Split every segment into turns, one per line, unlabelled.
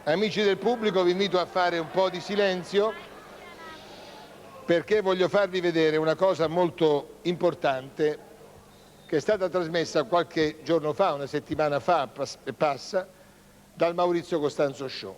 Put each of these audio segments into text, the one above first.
Amici del pubblico, vi invito a fare un po' di silenzio perché voglio farvi vedere una cosa molto importante che è stata trasmessa qualche giorno fa, una settimana fa e passa, dal Maurizio Costanzo Show.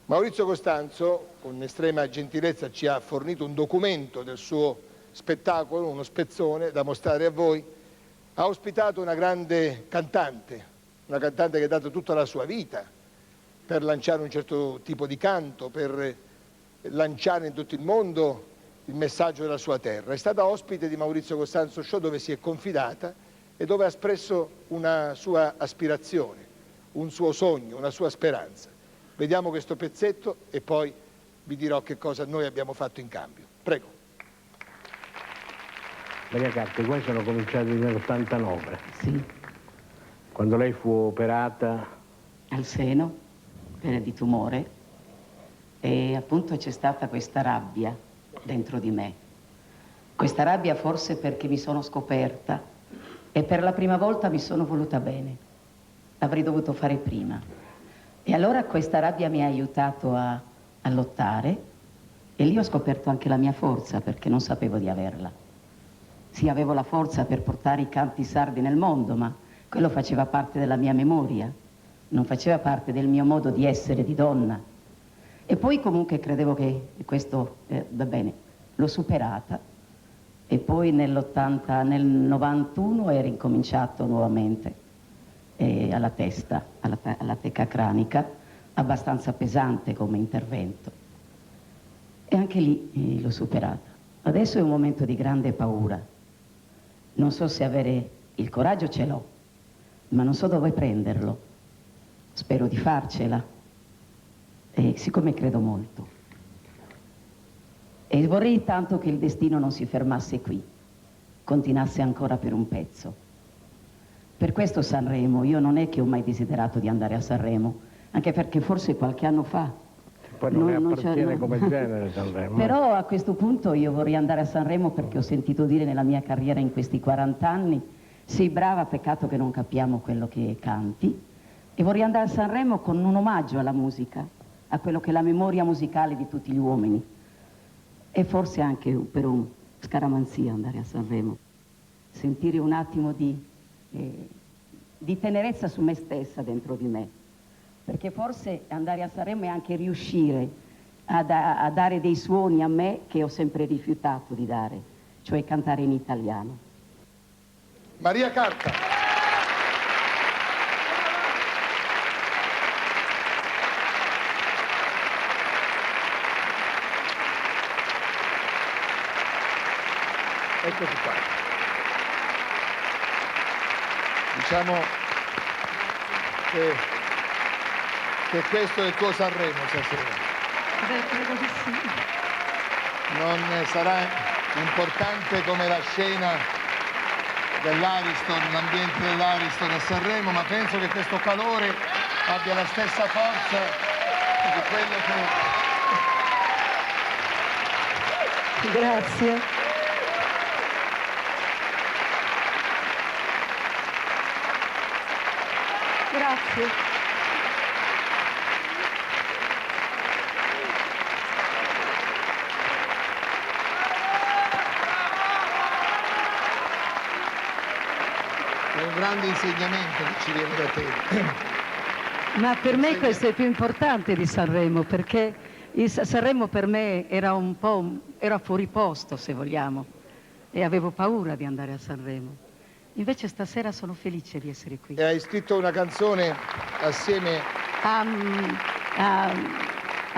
Maurizio Costanzo, con estrema gentilezza, ci ha fornito un documento del suo spettacolo, uno spezzone da mostrare a voi. Ha ospitato una grande cantante, una cantante che ha dato tutta la sua vita per lanciare un certo tipo di canto, per lanciare in tutto il mondo il messaggio della sua terra. È stata ospite di Maurizio Costanzo Show, dove si è confidata e dove ha espresso una sua aspirazione, un suo sogno, una sua speranza. Vediamo questo pezzetto e poi vi dirò che cosa noi abbiamo fatto in cambio. Prego.
Maria Carta, i guai sono cominciati nell'89.
Sì.
Quando lei fu operata
Al seno, per di tumore, e appunto c'è stata questa rabbia dentro di me. Questa rabbia forse perché mi sono scoperta e per la prima volta mi sono voluta bene. L'avrei dovuto fare prima. E allora questa rabbia mi ha aiutato a lottare e lì ho scoperto anche la mia forza perché non sapevo di averla. Sì, avevo la forza per portare i canti sardi nel mondo, ma quello faceva parte della mia memoria, non faceva parte del mio modo di essere di donna. E poi comunque credevo che questo, va bene, l'ho superata e poi nel 91 è ricominciato nuovamente alla testa, alla teca cranica, abbastanza pesante come intervento. E anche lì l'ho superata. Adesso è un momento di grande paura. Non so se avere il coraggio, ce l'ho, ma non so dove prenderlo. Spero di farcela, e siccome credo molto. E vorrei tanto che il destino non si fermasse qui, continuasse ancora per un pezzo. Per questo Sanremo, io non è che ho mai desiderato di andare a Sanremo, anche perché forse qualche anno fa.
poi non ne appartiene come genere Sanremo.
Però a questo punto io vorrei andare a Sanremo perché ho sentito dire nella mia carriera in questi 40 anni: sei brava, peccato che non capiamo quello che canti. E vorrei andare a Sanremo con un omaggio alla musica, a quello che è la memoria musicale di tutti gli uomini. E forse anche per un scaramanzia andare a Sanremo, sentire un attimo di tenerezza su me stessa dentro di me, perché forse andare a Sanremo è anche riuscire a dare dei suoni a me che ho sempre rifiutato di dare, cioè cantare in italiano.
Maria Carta. Eccoci qua. Diciamo che questo è il tuo Sanremo stasera.
Beh, credo di sì.
Non sarà importante come la scena dell'Ariston, l'ambiente dell'Ariston a Sanremo, ma penso che questo calore abbia la stessa forza di quello che...
Grazie. Grazie.
È un grande insegnamento che ci viene da te.
Ma per me questo è più importante di Sanremo, perché Sanremo per me era era fuori posto, se vogliamo, e avevo paura di andare a Sanremo. Invece stasera sono felice di essere qui.
E hai scritto una canzone assieme
a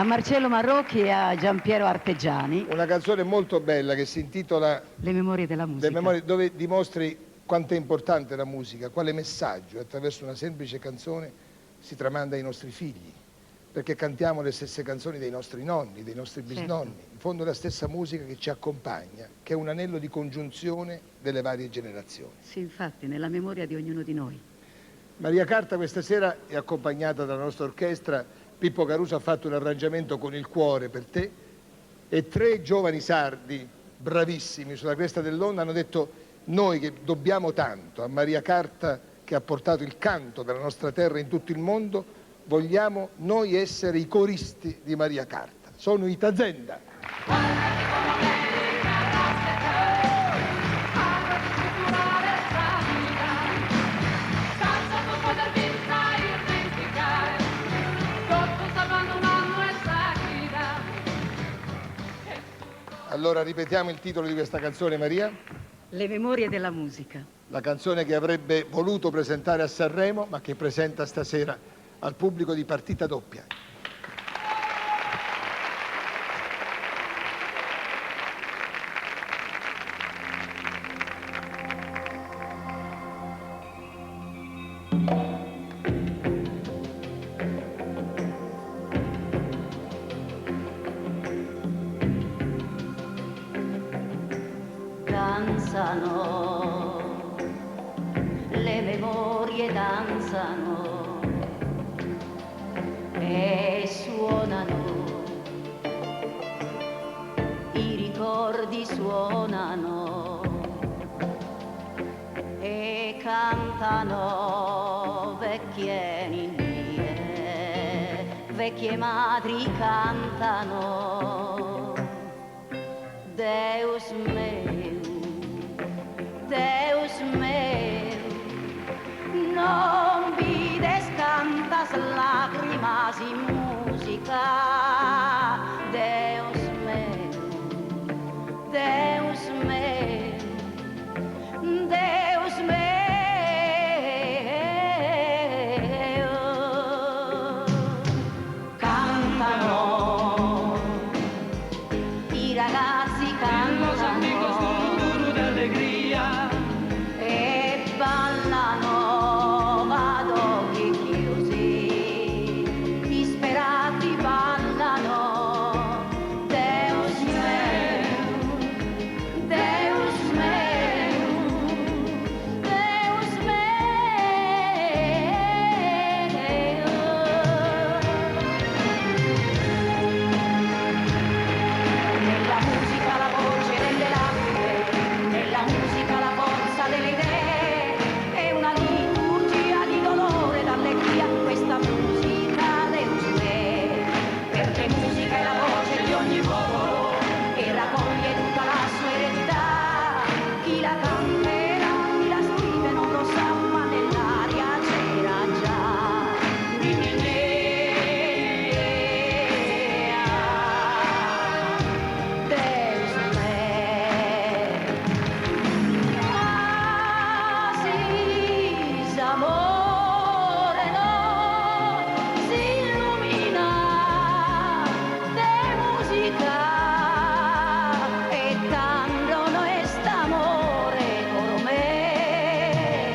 Marcello Marrocchi e a Giampiero Artegiani.
Una canzone molto bella che si intitola
Le memorie della musica.
Le memorie, dove dimostri quanto è importante la musica, quale messaggio attraverso una semplice canzone si tramanda ai nostri figli, perché cantiamo le stesse canzoni dei nostri nonni, dei nostri bisnonni, certo. In fondo è la stessa musica che ci accompagna, che è un anello di congiunzione delle varie generazioni.
Sì, infatti, nella memoria di ognuno di noi.
Maria Carta questa sera è accompagnata dalla nostra orchestra. Pippo Caruso ha fatto un arrangiamento con il cuore per te e 3 giovani sardi bravissimi sulla cresta dell'onda hanno detto: noi che dobbiamo tanto a Maria Carta, che ha portato il canto della nostra terra in tutto il mondo, vogliamo noi essere i coristi di Maria Carta. Sono i Tazenda. Allora ripetiamo il titolo di questa canzone, Maria.
Le memorie della musica.
La canzone che avrebbe voluto presentare a Sanremo, ma che presenta stasera al pubblico di Partita Doppia.
Danzano, le memorie danzano e suonano, i ricordi suonano e cantano vecchie ninnie, vecchie madri cantano Deus meu, Deus meu, non vides cantas lágrimas y música. Deus meu, Deus meu, Deus meu. Cantano, i ragazzi cantano. E ballano ad occhi chiusi, disperati ballano. Deus meu, Deus meu, Deus meu. Nella musica la voce delle lacrime, nella musica la forza delle idee, è una liturgia di dolore, d'allegria, questa musica Deus me, perché musica è la voce di ogni popolo e raccoglie tutta la sua eredità. Chi la canterà, chi la scrive non lo sa, ma nell'aria c'era già. Deus me. Asis amore no si illumina de musica e candono est'amore ormai.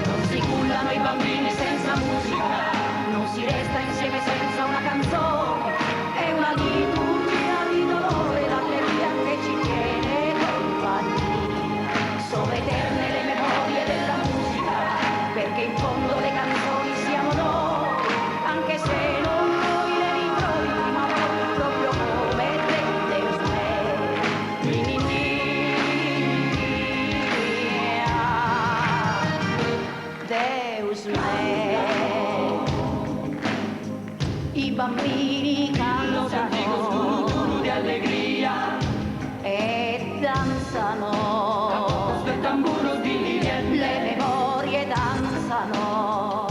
Non si cullano i bambini senza musica, non si resta insieme senza una canzone, è una liturgia di dolore, l'allegria che ci tiene compagnia. Sono eterne le memorie della musica, perché in fondo le canzoni siamo noi, anche se non noi le ritrovi prima voi, proprio come te, Deus me. Deus me. I bambini cantano di allegria e danzano, le memorie danzano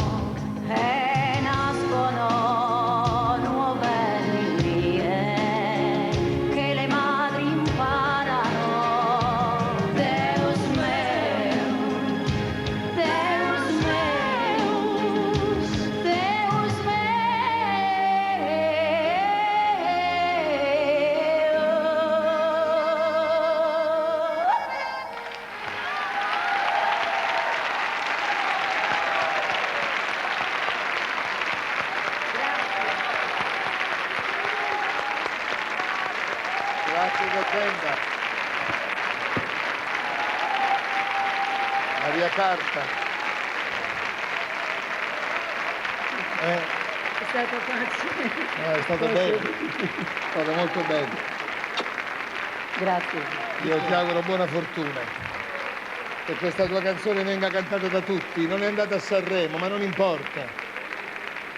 e nascono nuove linee che le madri imparano. Deus meu, Deus meus, Deus meu.
Grazie Tazenda. Maria Carta.
È stato facile.
È stato bello, è stato molto bello.
Grazie.
Io ti auguro buona fortuna, che questa tua canzone venga cantata da tutti. Non è andata a Sanremo, ma non importa.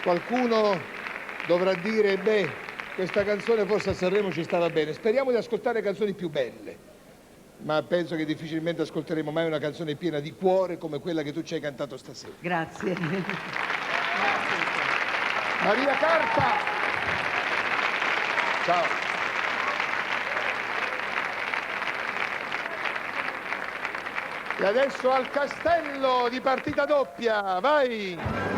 Qualcuno dovrà dire, beh, questa canzone forse a Sanremo ci stava bene. Speriamo di ascoltare canzoni più belle, ma penso che difficilmente ascolteremo mai una canzone piena di cuore come quella che tu ci hai cantato stasera.
Grazie.
Maria Carta! Ciao. E adesso al castello di partita doppia, vai!